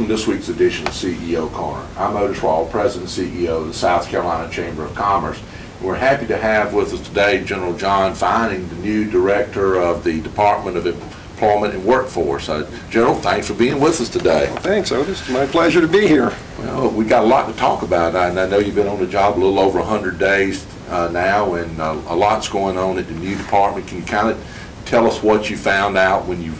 welcome to this week's edition of CEO Corner. I'm Otis Rawl, President and CEO of the South Carolina Chamber of Commerce. We're happy to have with us today General John Finan, the new Director of the Department of Employment and Workforce. General, thanks for being with us today. Well, thanks, Otis. It's my pleasure to be here. Well, we got a lot to talk about, and I know you've been on the job a little over 100 days now, and a lot's going on at the new department. Can you kind of tell us what you found out when you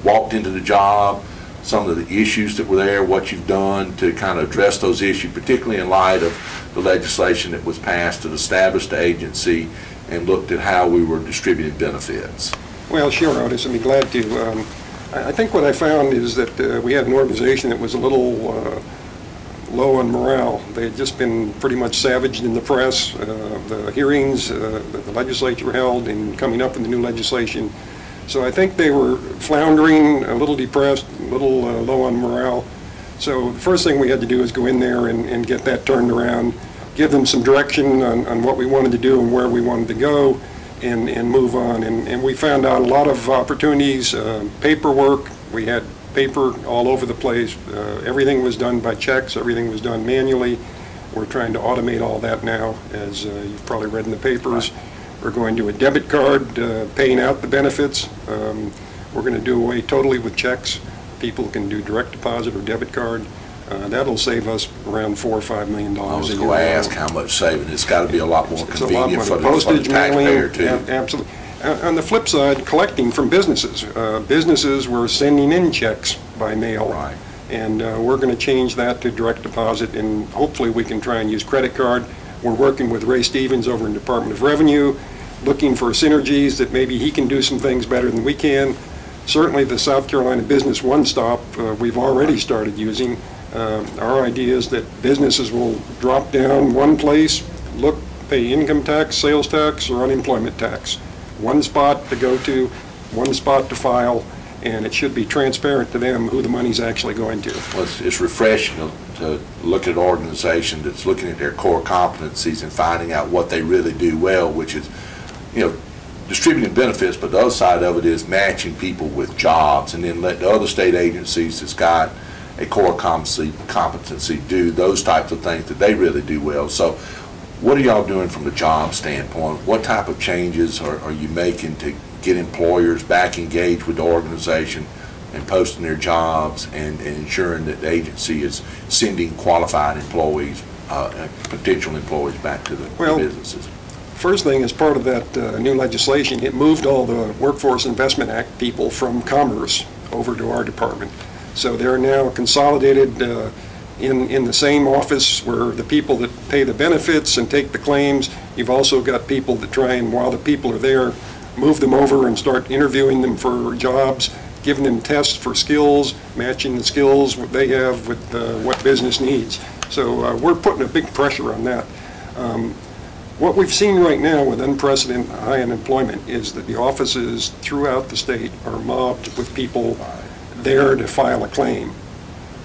walked into the job, some of the issues that were there, what you've done to kind of address those issues, particularly in light of the legislation that was passed to establish the agency and looked at how we were distributing benefits? Well, sure, Otis. I'd be glad to. I think what I found is that we had an organization that was a little low on morale. They had just been pretty much savaged in the press. The hearings that the legislature held in coming up with the new legislation. So I think they were floundering, a little depressed, a little low on morale. So the first thing we had to do is go in there and get that turned around, give them some direction on what we wanted to do and where we wanted to go, and move on. And we found out a lot of opportunities, paperwork. We had paper all over the place. Everything was done by checks. Everything was done manually. We're trying to automate all that now, as you've probably read in the papers. We're going to a debit card, paying out the benefits. We're going to do away totally with checks. People can do direct deposit or debit card. That'll save us around $4 or $5 million a year. I was going to ask how much saving. It's got to be a lot more convenient for the taxpayer too. Absolutely. On the flip side, collecting from businesses. Businesses were sending in checks by mail. Right. And we're going to change that to direct deposit, and hopefully we can try and use credit card. We're working with Ray Stevens over in Department of Revenue, looking for synergies that maybe he can do some things better than we can. Certainly the South Carolina Business One Stop we've already started using. Our idea is that businesses will drop down one place, pay income tax, sales tax, or unemployment tax. One spot to go to, one spot to file, and it should be transparent to them who the money's actually going to. Well, it's refreshing to look at an organization that's looking at their core competencies and finding out what they really do well, which is, distributing benefits, but the other side of it is matching people with jobs, and then let the other state agencies that's got a core competency do those types of things that they really do well. So what are y'all doing from the job standpoint? What type of changes are you making to get employers back engaged with the organization and posting their jobs and ensuring that the agency is sending qualified employees, potential employees back to the businesses? First thing, as part of that new legislation, it moved all the Workforce Investment Act people from Commerce over to our department. So they're now consolidated in the same office where the people that pay the benefits and take the claims. You've also got people that try and, while the people are there, move them over and start interviewing them for jobs, giving them tests for skills, matching the skills what they have with what business needs. So we're putting a big pressure on that. What we've seen right now with unprecedented high unemployment is that the offices throughout the state are mobbed with people there to file a claim.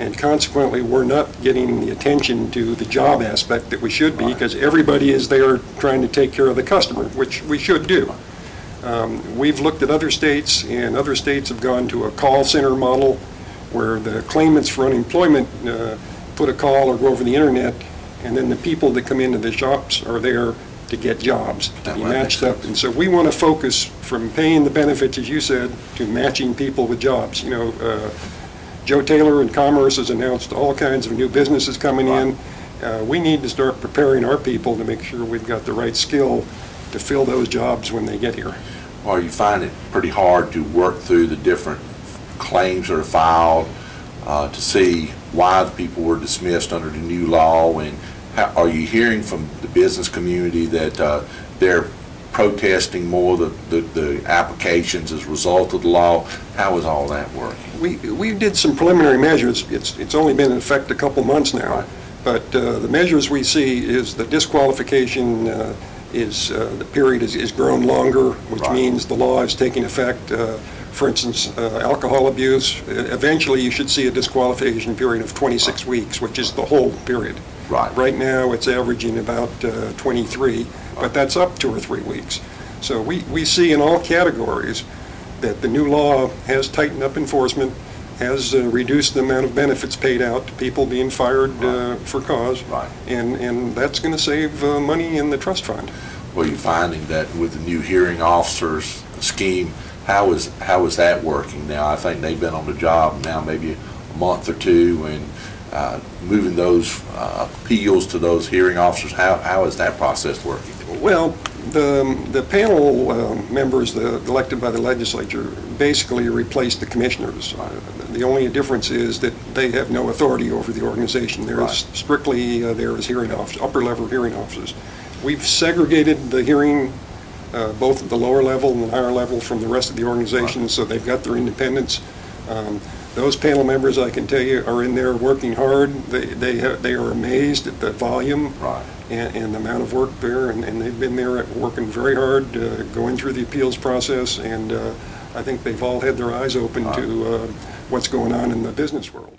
And consequently, we're not getting the attention to the job aspect that we should be, because everybody is there trying to take care of the customer, which we should do. We've looked at other states, and other states have gone to a call center model where the claimants for unemployment put a call or go over the internet, and then the people that come into the shops are there to get jobs, to be matched up. And so we want to focus from paying the benefits, as you said, to matching people with jobs. Joe Taylor in Commerce has announced all kinds of new businesses coming in. We need to start preparing our people to make sure we've got the right skill to fill those jobs when they get here. Well, you find it pretty hard to work through the different claims that are filed to see why the people were dismissed under the new law, and are you hearing from the business community that they're protesting more the applications as a result of the law? How is all that working? We did some preliminary measures. It's only been in effect a couple months now, right. But the measures we see is the disqualification the period is grown longer, which right. means the law is taking effect. For instance, alcohol abuse, eventually you should see a disqualification period of 26 weeks, which is the whole period. Right. Right now it's averaging about 23, but that's up 2 or 3 weeks. So we see in all categories that the new law has tightened up enforcement. has reduced the amount of benefits paid out to people being fired for cause. Right. And that's going to save money in the trust fund. Well, you're finding that with the new hearing officers scheme, how is that working now? I think they've been on the job now maybe a month or two, and moving those appeals to those hearing officers, how is that process working? Well, the panel members elected by the legislature basically replaced the commissioners. The only difference is that they have no authority over the organization. They're strictly there as hearing officers, upper-level hearing officers. We've segregated the hearing, both at the lower level and the higher level, from the rest of the organization, so they've got their independence. Those panel members, I can tell you, are in there working hard. They are amazed at the volume and the amount of work there, and they've been there working very hard, going through the appeals process, and I think they've all had their eyes open to what's going on in the business world.